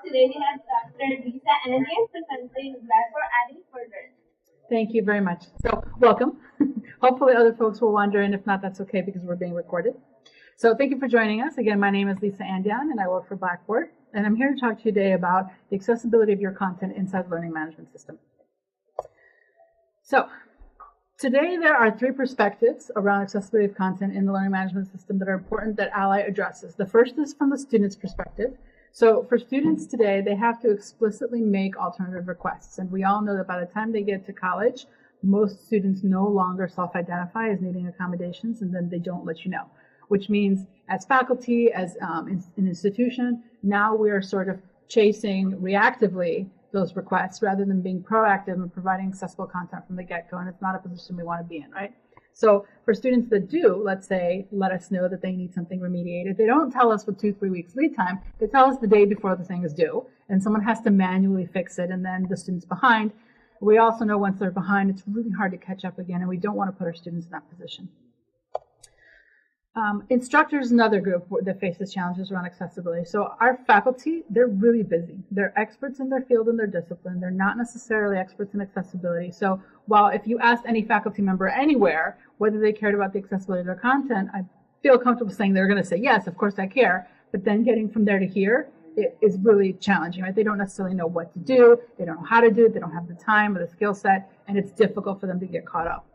Today we have Dr. Lisa Andian presenting Blackboard Ally for Learning. Thank you very much. So, welcome. Hopefully other folks will wander in. If not, that's okay because we're being recorded. So thank you for joining us. Again, my name is Lisa Andian and I work for Blackboard. And I'm here to talk to you today about the accessibility of your content inside the learning management system. So, today there are three perspectives around accessibility of content in the learning management system that are important that Ally addresses. The first is from the student's perspective. So for students today, they have to explicitly make alternative requests. And we all know that by the time they get to college, most students no longer self-identify as needing accommodations, and then they don't let you know. Which means as faculty, as an institution, now we are sort of chasing reactively those requests rather than being proactive and providing accessible content from the get-go, and it's not a position we want to be in, right? So for students that do, let's say, let us know that they need something remediated, they don't tell us with 2-3 weeks lead time, they tell us the day before the thing is due, and someone has to manually fix it, and then the student's behind. We also know once they're behind, it's really hard to catch up again, and we don't want to put our students in that position. Instructors, another group that faces challenges around accessibility. So our faculty, they're really busy. They're experts in their field and their discipline. They're not necessarily experts in accessibility. So while if you asked any faculty member anywhere whether they cared about the accessibility of their content, I feel comfortable saying they're going to say, yes, of course I care. But then getting from there to here, it is really challenging, right? They don't necessarily know what to do. They don't know how to do it. They don't have the time or the skill set, and it's difficult for them to get caught up.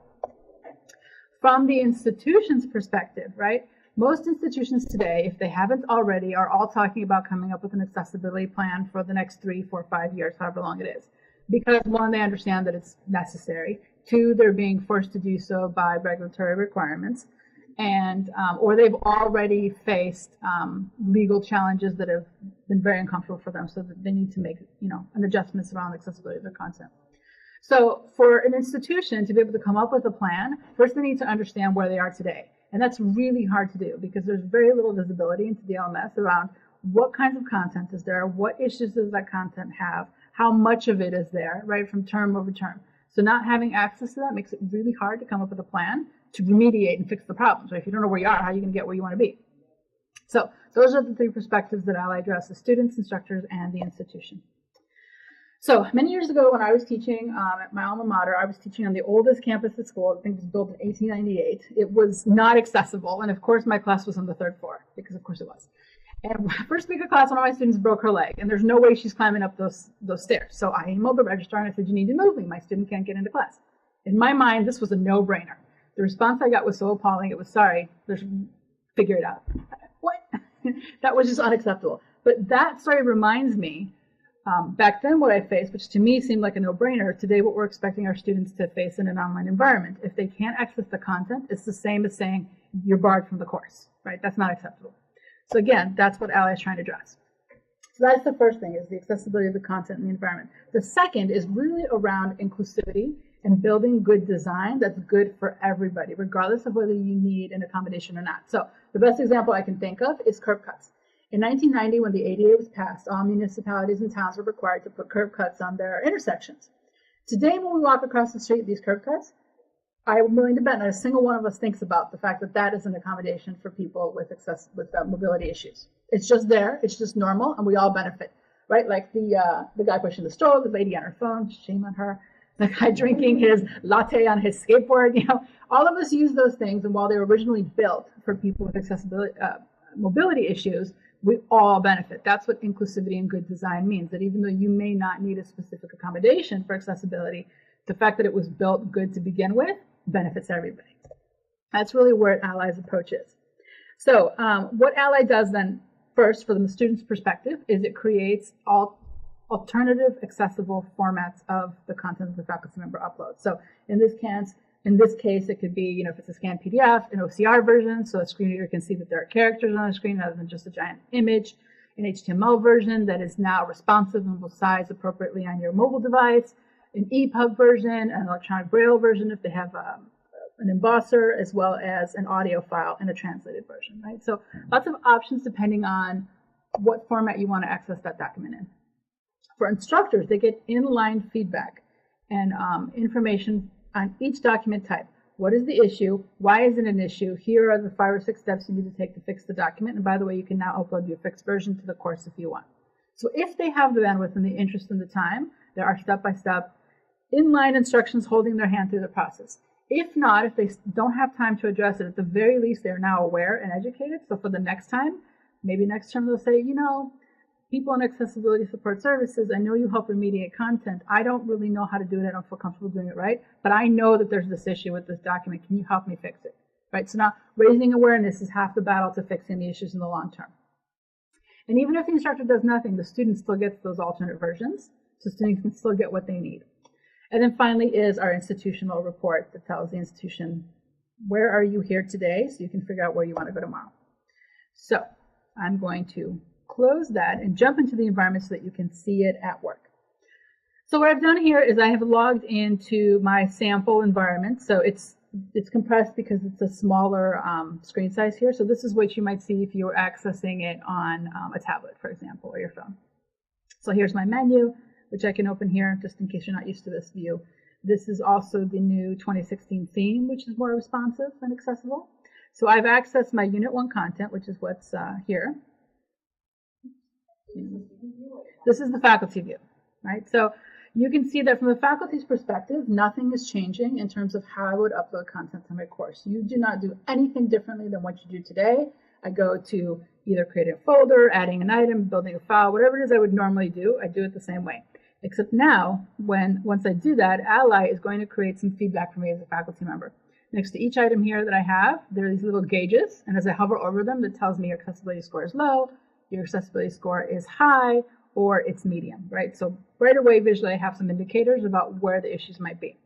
From the institution's perspective, right? Most institutions today, if they haven't already, are all talking about coming up with an accessibility plan for the next 3, 4, 5 years, however long it is. Because one, they understand that it's necessary. Two, they're being forced to do so by regulatory requirements. And, or they've already faced legal challenges that have been very uncomfortable for them, so that they need to make, an adjustments around accessibility of their content. So for an institution to be able to come up with a plan, first they need to understand where they are today. And that's really hard to do because there's very little visibility into the LMS around what kinds of content is there, what issues does that content have, how much of it is there, right, from term over term. So not having access to that makes it really hard to come up with a plan to remediate and fix the problems. Right? If you don't know where you are, how are you going to get where you want to be? So those are the three perspectives that Ally addresses: students, instructors, and the institution. So many years ago when I was teaching at my alma mater, I was teaching on the oldest campus at school. I think it was built in 1898. It was not accessible. And of course, my class was on the 3rd floor because of course it was. And first week of class, one of my students broke her leg and there's no way she's climbing up those stairs. So I emailed the registrar and I said, you need to move me. My student can't get into class. In my mind, this was a no-brainer. The response I got was so appalling. It was, sorry, figure it out. What? That was just unacceptable. But that story reminds me back then what I faced, which to me seemed like a no-brainer, today what we're expecting our students to face in an online environment. If they can't access the content, it's the same as saying you're barred from the course, right? That's not acceptable. So again, that's what Ally is trying to address. So that's the first thing, is the accessibility of the content in the environment. The second is really around inclusivity and building good design that's good for everybody, regardless of whether you need an accommodation or not. So the best example I can think of is curb cuts. In 1990, when the ADA was passed, all municipalities and towns were required to put curb cuts on their intersections. Today, when we walk across the street, these curb cuts, I'm willing to bet not a single one of us thinks about the fact that that is an accommodation for people with mobility issues. It's just there, it's just normal, and we all benefit, right? Like the guy pushing the stroller, the lady on her phone, shame on her, the guy drinking his latte on his skateboard, all of us use those things, and while they were originally built for people with mobility issues, we all benefit. That's what inclusivity and good design means, that even though you may not need a specific accommodation for accessibility, the fact that it was built good to begin with benefits everybody. That's really where Ally's approach is. So what Ally does then, first, from the student's perspective, is it creates alternative accessible formats of the content that the faculty member uploads. So in this case, it could be, if it's a scanned PDF, an OCR version, so a screen reader can see that there are characters on the screen rather than just a giant image, an HTML version that is now responsive and will size appropriately on your mobile device, an EPUB version, an electronic braille version if they have an embosser, as well as an audio file and a translated version, right? So lots of options depending on what format you want to access that document in. For instructors, they get inline feedback and information on each document type. What is the issue? Why is it an issue? Here are the 5 or 6 steps you need to take to fix the document. And by the way, you can now upload your fixed version to the course if you want. So if they have the bandwidth and the interest and the time, there are step-by-step inline instructions holding their hand through the process. If not, if they don't have time to address it, at the very least, they're now aware and educated. So for the next time, maybe next term they'll say, people in accessibility support services, I know you help remediate content. I don't really know how to do it. I don't feel comfortable doing it right, but I know that there's this issue with this document. Can you help me fix it? Right? So now raising awareness is half the battle to fixing the issues in the long term. And even if the instructor does nothing, the student still gets those alternate versions. So students can still get what they need. And then finally is our institutional report that tells the institution, where are you here today? So you can figure out where you want to go tomorrow. So I'm going to close that and jump into the environment so that you can see it at work. So what I've done here is I have logged into my sample environment. So it's compressed because it's a smaller screen size here. So this is what you might see if you were accessing it on a tablet, for example, or your phone. So here's my menu, which I can open here just in case you're not used to this view. This is also the new 2016 theme, which is more responsive and accessible. So I've accessed my Unit 1 content, which is what's here. This is the faculty view, right? So you can see that from the faculty's perspective, nothing is changing in terms of how I would upload content to my course. You do not do anything differently than what you do today. I go to either creating a folder, adding an item, building a file, whatever it is I would normally do, I do it the same way. Except now, once I do that, Ally is going to create some feedback for me as a faculty member. Next to each item here that I have, there are these little gauges, and as I hover over them, it tells me your accessibility score is low, your accessibility score is high, or it's medium, right? So right away, visually, I have some indicators about where the issues might be.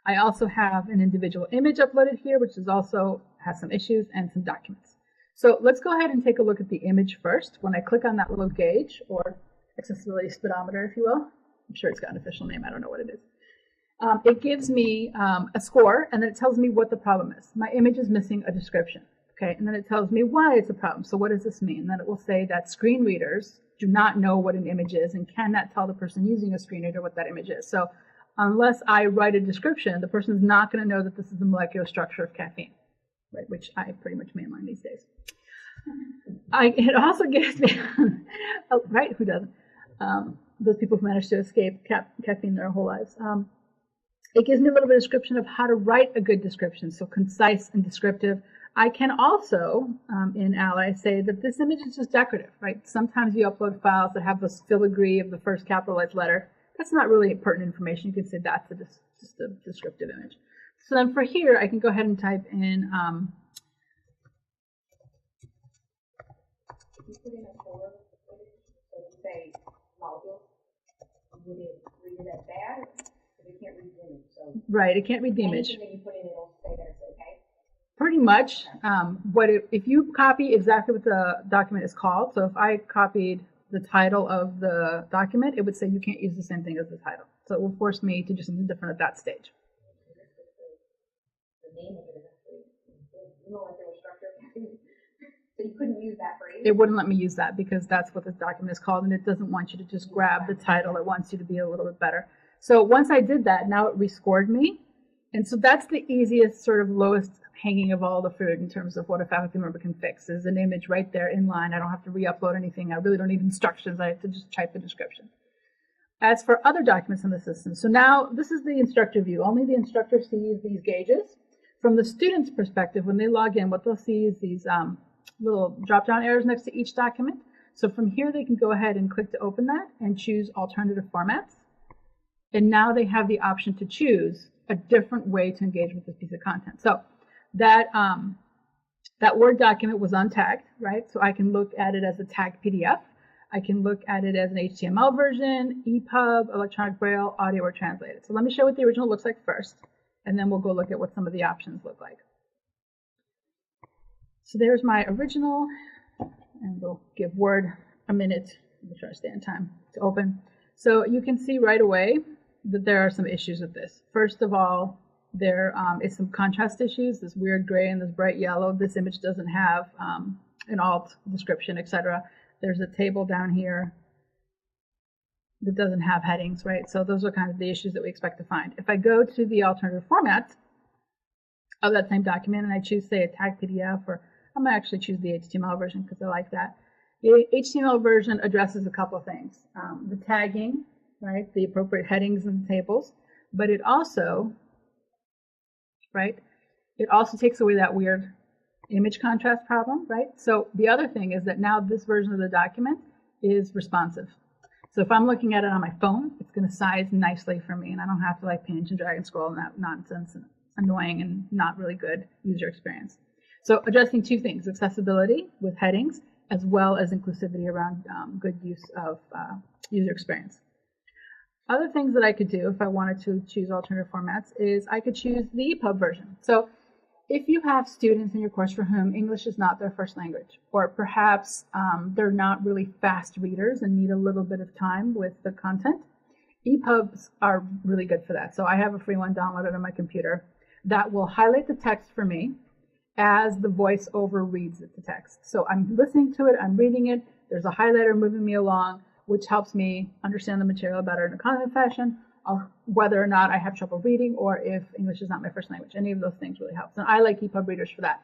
I also have an individual image uploaded here, which is also has some issues and some documents. So let's go ahead and take a look at the image first. When I click on that little gauge, or accessibility speedometer, if you will, I'm sure it's got an official name, I don't know what it is. It gives me a score, and then it tells me what the problem is. My image is missing a description. Okay, and then it tells me why it's a problem. So what does this mean? And then it will say that screen readers do not know what an image is and cannot tell the person using a screen reader what that image is. So unless I write a description, the person is not going to know that this is the molecular structure of caffeine, right? Which I pretty much mainline these days. It also gives me, oh, right? Who doesn't? Those people who manage to escape caffeine their whole lives. It gives me a little bit of description of how to write a good description, so concise and descriptive. I can also, in Ally, say that this image is just decorative, right? Sometimes you upload files that have this filigree of the first capitalized letter. That's not really pertinent information. You can say that's just a descriptive image. So then for here, I can go ahead and type in. If you put in a folder, so you say molecule, would it read it as bad? Because it can't read the image. So right, it can't read the image. anything that you put in, it'll say that it's okay. Pretty much. If you copy exactly what the document is called, so if I copied the title of the document, it would say you can't use the same thing as the title. So it will force me to do something different at that stage. The name of it is actually molecular structure. So you couldn't use that phrase? It wouldn't let me use that because that's what this document is called, and it doesn't want you to just grab the title. It wants you to be a little bit better. So once I did that, now it rescored me. And so that's the easiest, sort of lowest hanging of all the fruit in terms of what a faculty member can fix is an image right there in line. I don't have to re-upload anything. I really don't need instructions. I have to just type the description. As for other documents in the system, so now this is the instructor view. Only the instructor sees these gauges. From the student's perspective, when they log in, what they'll see is these little drop-down arrows next to each document. So from here, they can go ahead and click to open that and choose alternative formats. And now they have the option to choose a different way to engage with this piece of content. So that Word document was untagged, right? So I can look at it as a tagged PDF. I can look at it as an HTML version, EPUB, electronic braille, audio, or translated. So let me show what the original looks like first, and then we'll go look at what some of the options look like. So there's my original, and we'll give Word a minute. Let me try to stay on time to open. So you can see right away that there are some issues with this. First of all, there is some contrast issues, this weird gray and this bright yellow. This image doesn't have an alt description, etc. There's a table down here that doesn't have headings, right? So those are kind of the issues that we expect to find. If I go to the alternative format of that same document and I choose, say, a tagged PDF, or I'm going to actually choose the HTML version because I like that. The HTML version addresses a couple of things. The tagging, right, the appropriate headings and tables, but it also, right, it also takes away that weird image contrast problem, right? So the other thing is that now this version of the document is responsive. So if I'm looking at it on my phone, it's going to size nicely for me, and I don't have to like pinch and drag and scroll and that nonsense and annoying and not really good user experience. So addressing two things, accessibility with headings, as well as inclusivity around good use of user experience. Other things that I could do if I wanted to choose alternative formats is I could choose the EPUB version. So if you have students in your course for whom English is not their first language, or perhaps they're not really fast readers and need a little bit of time with the content, EPUBs are really good for that. So I have a free one downloaded on my computer that will highlight the text for me as the voiceover reads the text. So I'm listening to it, I'm reading it, there's a highlighter moving me along, which helps me understand the material better in a confident fashion, whether or not I have trouble reading or if English is not my first language. Any of those things really helps. And I like EPUB readers for that.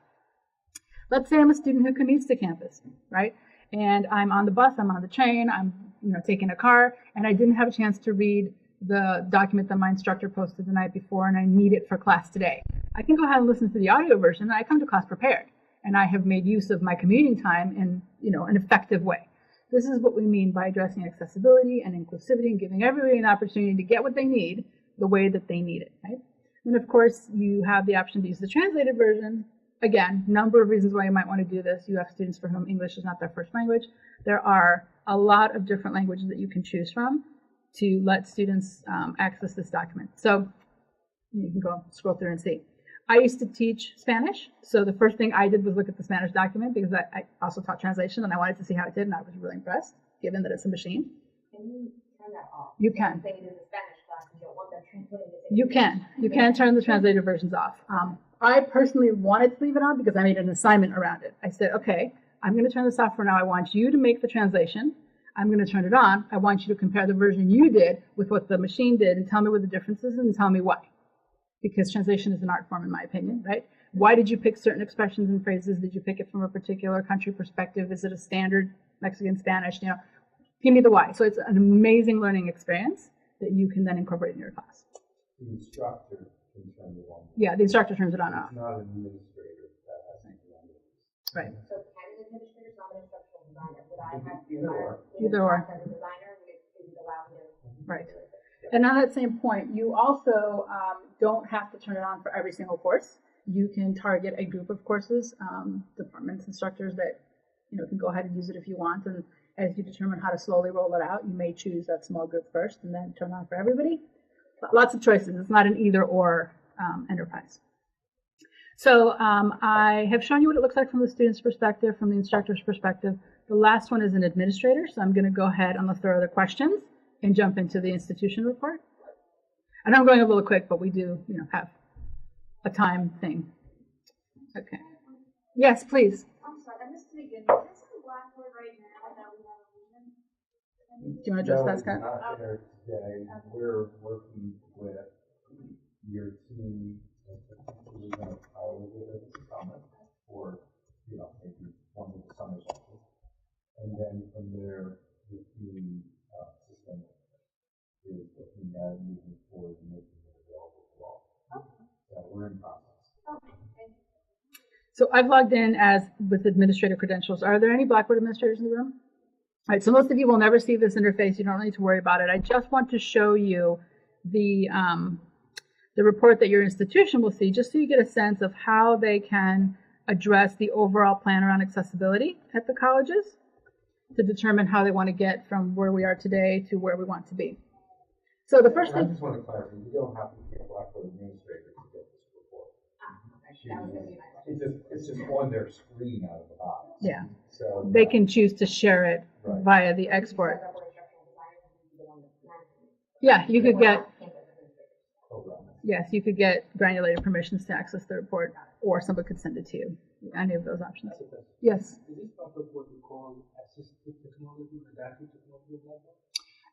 Let's say I'm a student who commutes to campus, right? And I'm on the bus, I'm on the train, I'm taking a car, and I didn't have a chance to read the document that my instructor posted the night before, and I need it for class today. I can go ahead and listen to the audio version, and I come to class prepared. And I have made use of my commuting time in an effective way. This is what we mean by addressing accessibility and inclusivity and giving everybody an opportunity to get what they need the way that they need it, right? And of course, you have the option to use the translated version. Again, number of reasons why you might want to do this. You have students for whom English is not their first language. There are a lot of different languages that you can choose from to let students access this document. So you can go scroll through and see. I used to teach Spanish, so the first thing I did was look at the Spanish document because I also taught translation and I wanted to see how it did, and I was really impressed, given that it's a machine. Can you turn that off? You can. Say it is a Spanish class and you don't want them translated. You can. You can turn the translated versions off. I personally wanted to leave it on because I made an assignment around it. I said, okay, I'm going to turn this off for now. I want you to make the translation. I'm going to turn it on. I want you to compare the version you did with what the machine did and tell me what the difference is and tell me why. Because translation is an art form, in my opinion, right? Why did you pick certain expressions and phrases? Did you pick it from a particular country perspective? Is it a standard Mexican Spanish? Give me the why. So it's an amazing learning experience that you can then incorporate in your class. The instructor can turn it on. Yeah, the instructor turns it on and off. It's not an administrator that has to do it. Right. So can an administrator, not an instructional designer? Would I have to Either or. as a designer? Would it allow me to? Right. And on that same point, you also don't have to turn it on for every single course. You can target a group of courses, departments, instructors that can go ahead and use it if you want. And as you determine how to slowly roll it out, you may choose that small group first and then turn on for everybody. Lots of choices. It's not an either or enterprise. So I have shown you what it looks like from the student's perspective, from the instructor's perspective. The last one is an administrator. So I'm going to go ahead unless there are other questions and jump into the institution report. I know I'm going a little quick, but we do, have a time thing. Okay. Yes, please. I'm sorry, I missed the beginning. Is this on Blackboard right now that we have a vision? Do you want to address that, Scott? Not there today. We're working with your team and potentially going to pilot it as a summit or, maybe one of the summer sessions. And then from there, the team system is looking at moving forward and making it available as well. Okay. So we're in process. Okay. Thank you. So I've logged in as with administrator credentials. Are there any Blackboard administrators in the room? All right, so most of you will never see this interface. You don't need to worry about it. I just want to show you the report that your institution will see, just so you get a sense of how they can address the overall plan around accessibility at the colleges to determine how they want to get from where we are today to where we want to be. So the first I thing... just want to clarify, you don't have to be a Blackboard administrator to get this report. It's just on their screen out of the box. Yeah. So They can choose to share it Right. via the export. Yeah, you could get... Yes, you could get granulated permissions to access the report, or somebody could send it to you. Any of those options. Yes. Is this part of what we call assistive technology or adaptive technology?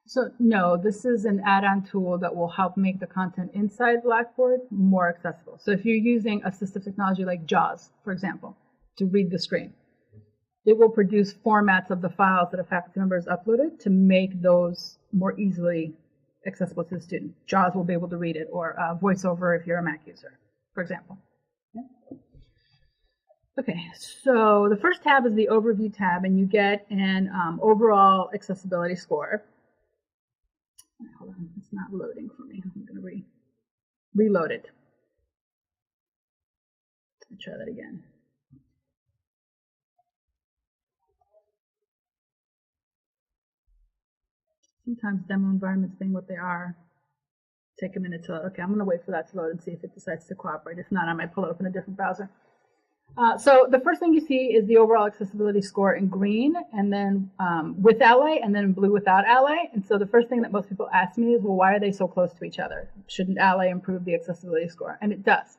So no, this is an add-on tool that will help make the content inside Blackboard more accessible. So if you're using assistive technology like JAWS, for example, to read the screen, it will produce formats of the files that a faculty member has uploaded to make those more easily accessible to the student. JAWS will be able to read it, or VoiceOver if you're a Mac user, for example. Yeah. Okay, so the first tab is the Overview tab, and you get an overall accessibility score. Hold on, it's not loading for me. I'm going to reload it. Let's try that again. Sometimes demo environments being what they are, take a minute to load. Okay, I'm going to wait for that to load and see if it decides to cooperate. If not, I might pull it up in a different browser. So the first thing you see is the overall accessibility score in green, and then with Ally, and then in blue without Ally. And so the first thing that most people ask me is, well, why are they so close to each other? Shouldn't Ally improve the accessibility score? And it does.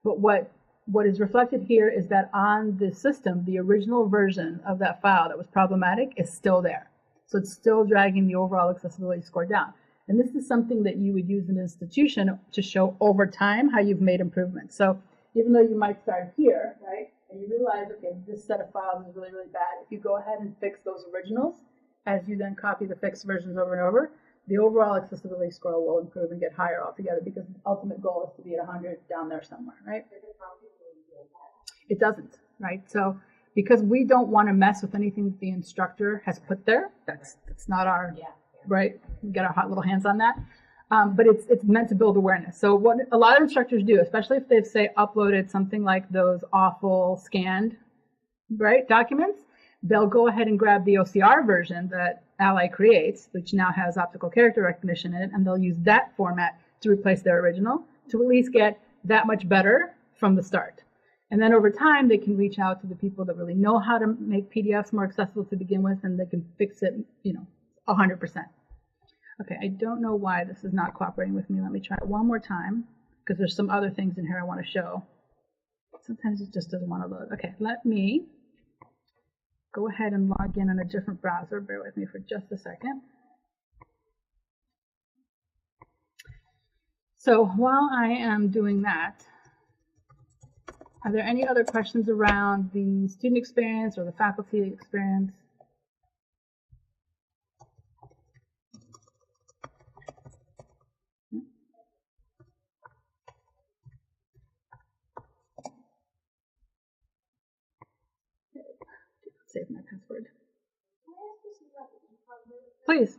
But what is reflected here is that on the system, the original version of that file that was problematic is still there. So it's still dragging the overall accessibility score down. And this is something that you would use in an institution to show over time how you've made improvements. So even though you might start here, right, and you realize, okay, this set of files is really, really bad, if you go ahead and fix those originals, as you then copy the fixed versions over and over, the overall accessibility score will improve and get higher altogether, because the ultimate goal is to be at 100 down there somewhere, right? It doesn't, right? So because we don't want to mess with anything that the instructor has put there, that's not our, right? We get our hot little hands on that. But it's meant to build awareness. So what a lot of instructors do, especially if they've, say, uploaded something like those awful scanned, right, documents, they'll go ahead and grab the OCR version that Ally creates, which now has optical character recognition in it, and they'll use that format to replace their original to at least get that much better from the start. And then over time, they can reach out to the people that really know how to make PDFs more accessible to begin with, and they can fix it, 100%. Okay, I don't know why this is not cooperating with me. Let me try it one more time, because there's some other things in here I want to show. Sometimes it just doesn't want to load. Okay, let me go ahead and log in a different browser. Bear with me for just a second. So while I am doing that, are there any other questions around the student experience or the faculty experience? Save my password. Can I ask this about the EPUB version? Please.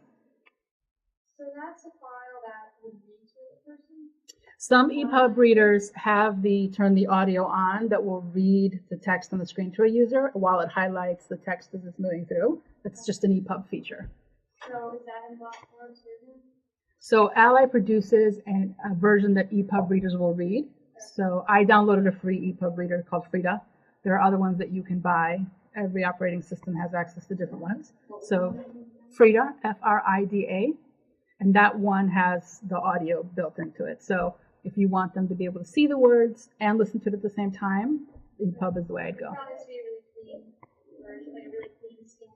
So that's a file that would read to a person? Some EPUB readers have turn the audio on that will read the text on the screen to a user while it highlights the text as it's moving through. That's just an EPUB feature. So is that in Blackboard too? So Ally produces a version that EPUB readers will read. So I downloaded a free EPUB reader called Frida. There are other ones that you can buy. Every operating system has access to different ones. So Frida, F-R-I-D-A, and that one has the audio built into it. So if you want them to be able to see the words and listen to it at the same time, EPUB is the way I'd go. I found this to be a really clean version, like a really clean scan.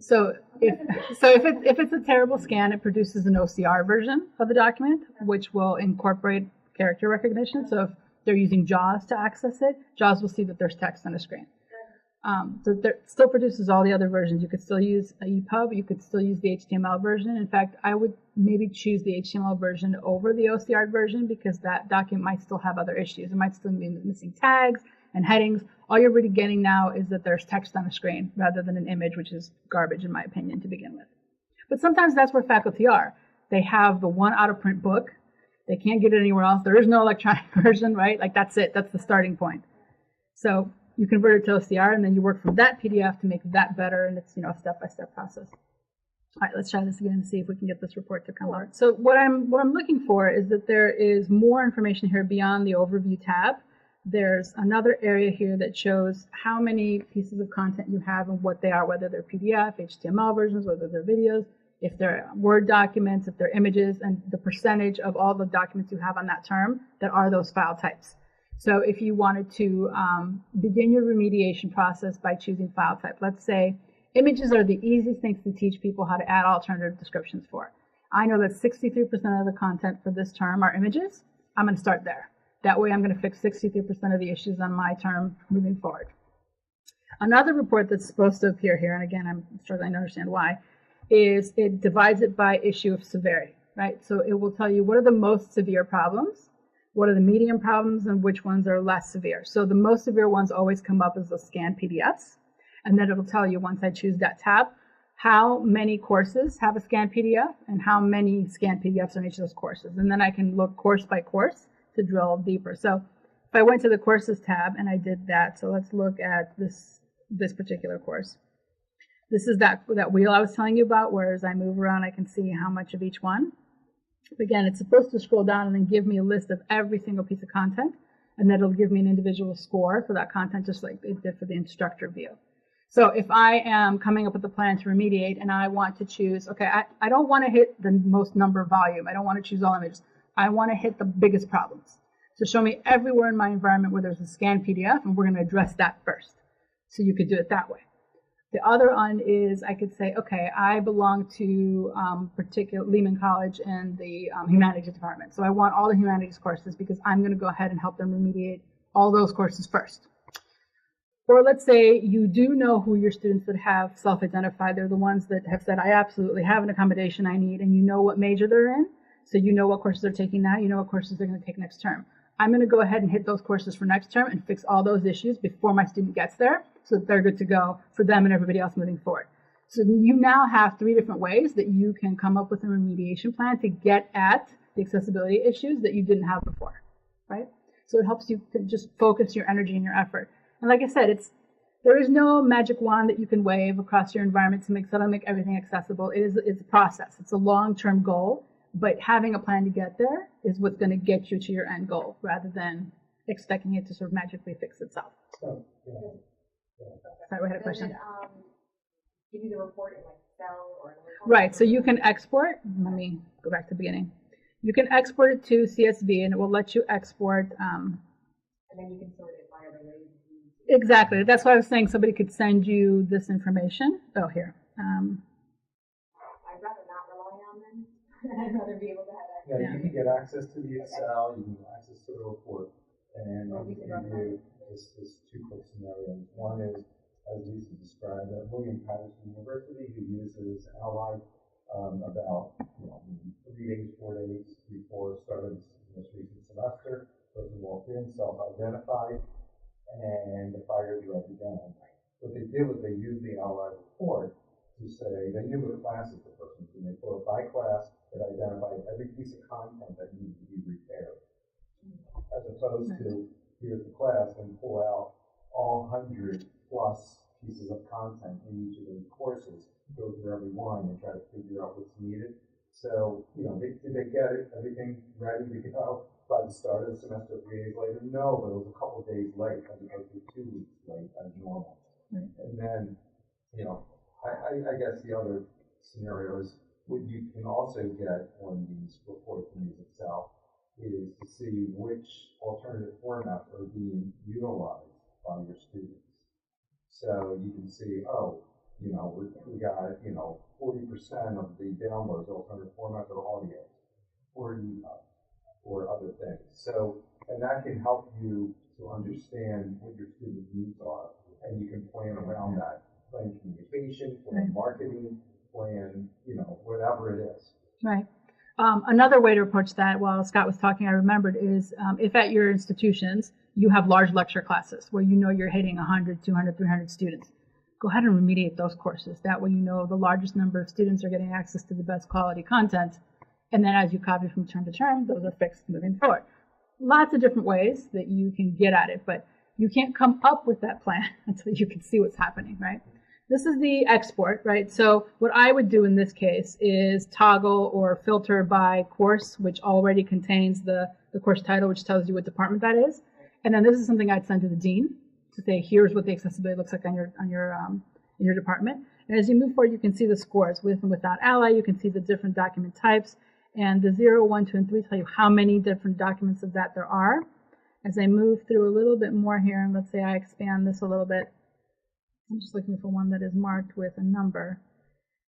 So if it's a terrible scan, it produces an OCR version of the document, which will incorporate character recognition. So if they're using JAWS to access it, JAWS will see that there's text on the screen. So it still produces all the other versions. You could still use EPUB, you could still use the HTML version. In fact, I would maybe choose the HTML version over the OCR version, because that document might still have other issues. It might still be missing tags and headings. All you're really getting now is that there's text on the screen rather than an image, which is garbage in my opinion to begin with. But sometimes that's where faculty are. They have the one out-of-print book. They can't get it anywhere else. There is no electronic version, right? Like that's it. That's the starting point. So you convert it to OCR, and then you work from that PDF to make that better, and it's a step-by-step process. All right, let's try this again and see if we can get this report to come out. So what I'm looking for is that there is more information here beyond the Overview tab. There's another area here that shows how many pieces of content you have and what they are, whether they're PDF, HTML versions, whether they're videos, if they're Word documents, if they're images, and the percentage of all the documents you have on that term that are those file types. So if you wanted to begin your remediation process by choosing file type, let's say images are the easiest things to teach people how to add alternative descriptions for. I know that 63% of the content for this term are images. I'm going to start there. That way I'm going to fix 63% of the issues on my term moving forward. Another report that's supposed to appear here, and again, I'm struggling to understand why, is it divides it by issue of severity, right? So it will tell you what are the most severe problems, what are the medium problems, and which ones are less severe. So the most severe ones always come up as the scanned PDFs, and then it'll tell you once I choose that tab, how many courses have a scanned PDF and how many scanned PDFs on each of those courses. And then I can look course by course to drill deeper. So if I went to the courses tab and I did that, so let's look at this particular course. This is that wheel I was telling you about, where as I move around, I can see how much of each one. Again, it's supposed to scroll down and then give me a list of every single piece of content, and then it'll give me an individual score for that content, just like it did for the instructor view. So if I am coming up with a plan to remediate and I want to choose, okay, I don't want to hit the most number of volume. I don't want to choose all images. I want to hit the biggest problems. So show me everywhere in my environment where there's a scanned PDF, and we're going to address that first. So you could do it that way. The other one is I could say, okay, I belong to particular Lehman College and the humanities department. So I want all the humanities courses because I'm going to go ahead and help them remediate all those courses first. Or let's say you do know who your students that have self-identified. They're the ones that have said, I absolutely have an accommodation I need, and you know what major they're in. So you know what courses they're taking now, you know what courses they're going to take next term. I'm going to go ahead and hit those courses for next term and fix all those issues before my student gets there, so that they're good to go for them and everybody else moving forward. So you now have 3 different ways that you can come up with a remediation plan to get at the accessibility issues that you didn't have before, right? So it helps you to just focus your energy and your effort. And like I said, there is no magic wand that you can wave across your environment to suddenly make everything accessible. It's a process. It's a long-term goal, but having a plan to get there is what's going to get you to your end goal, rather than expecting it to sort of magically fix itself. So, yeah. Sorry, we had a question. Does it give you the report in like Excel or another format? Right, so you can export. Let me go back to the beginning. You can export it to CSV, and it will let you export. And then you can sort it by other ways. Exactly. That's why I was saying somebody could send you this information. Oh, here. I'd rather not rely on them. I'd rather be able to have that. Yeah, you can get access to the Excel, you can get access to the report, and we can do this 2 quick scenarios. One is, as Lisa described, at William Patterson University, who uses Ally about 3 days, 4 days before the start of this most recent semester. Person walked in, self-identified, and the faculty wrote it down. What they did was they used the Ally report to say they knew what classes the person was in. They put it by class that identified every piece of content that needed to be repaired. As opposed to, here's the class, and pull out all 100+ pieces of content in each of those courses, go through every one and try to figure out what's needed. So, did they get it, everything ready to go by the start of the semester 3 days later? No, but it was a couple of days late as opposed to 2 weeks late as normal. Right. And then, I guess the other scenario is what you can also get on these reports in these Excel is to see which alternative formats are being utilized by your students. So you can see, we got 40% of the downloads alternative formats are audio or EPUB or other things. So, and that can help you to understand what your students' needs are, and you can plan around that. Plan communication, plan marketing, plan, whatever it is. Right. Another way to approach that, while Scott was talking, I remembered, is if at your institutions you have large lecture classes where you're hitting 100, 200, 300 students, go ahead and remediate those courses. That way the largest number of students are getting access to the best quality content. And then as you copy from term to term, those are fixed moving forward. Lots of different ways that you can get at it, but you can't come up with that plan until you can see what's happening, right? This is the export, right? So what I would do in this case is toggle or filter by course, which already contains the course title, which tells you what department that is. And then this is something I'd send to the dean to say, here's what the accessibility looks like on your department. And as you move forward, you can see the scores with and without Ally. You can see the different document types, and the 0, 1, 2, and 3 tell you how many different documents of that there are. As I move through a little bit more here, and let's say I expand this a little bit, I'm just looking for one that is marked with a number.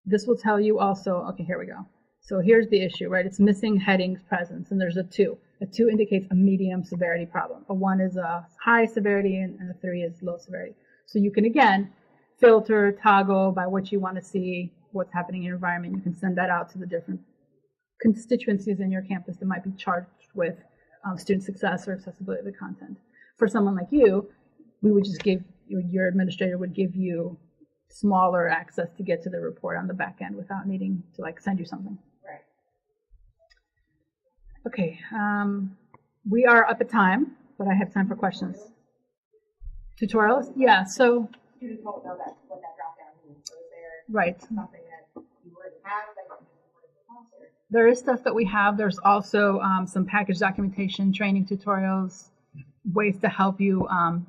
This will tell you also, okay, here we go. So here's the issue, right? It's missing headings presence, and there's a 2. A 2 indicates a medium severity problem. A 1 is a high severity, and a 3 is low severity. So you can, again, filter, toggle by what you want to see, what's happening in your environment. You can send that out to the different constituencies in your campus that might be charged with student success or accessibility of the content. For someone like you, we would just give, your administrator would give you smaller access to get to the report on the back end without needing to like send you something. Right. Okay, we are up at time, but I have time for questions. Tutorials? Yeah, so. Students won't know what that drop down means. So is there Right. something that you already have that you can put in the sponsor? There is stuff that we have. There's also some package documentation, training tutorials, ways to help you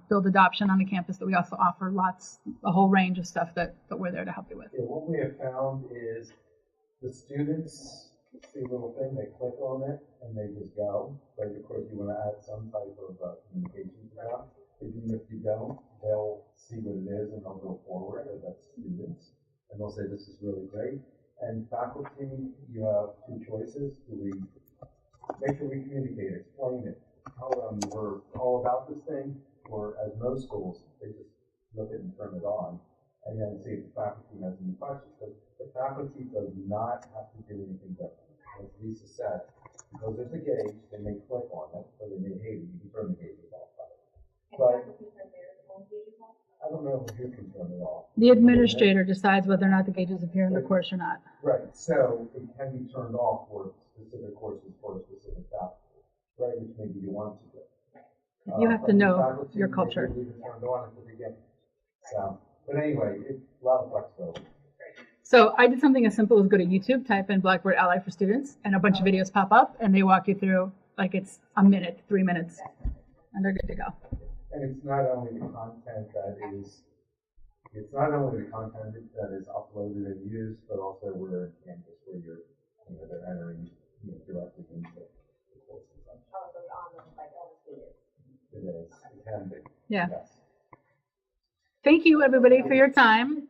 build adoption on the campus that we also offer a whole range of stuff that we're there to help you with. Yeah, what we have found is the students see a little thing, they click on it, and they just go. But of course, you want to add some type of communication to that. Even if you don't, they'll see what it is and they'll go forward as students. And they'll say, this is really great. And faculty, you have 2 choices. Do we make sure we communicate, explain it, tell them we're all about this thing, or as most schools, they just look at it and turn it on, and then see if the faculty has any questions. But the faculty does not have to do anything different. As Lisa said, because there's a gauge, they may click on it, or they may hate it, you can turn the gauge off. But I don't know who can turn it off. The administrator decides whether or not the gauges appear in the course or not. Right, so it can be turned off for specific courses for a specific faculty, right, which maybe you want to do. You have to know your culture. Turned on at the beginning. So, but anyway, it's a lot of flexibility. So I did something as simple as go to YouTube, type in Blackboard Ally for Students, and a bunch of videos pop up, and they walk you through, like it's a minute, 3 minutes, and they're good to go. And it's not only the content that is uploaded and used, but also where Canvas, where they're entering directly into the course and such. Oh, so on the like illustrated. It is. It can be. Yeah. Yes. Thank you, everybody, for your time.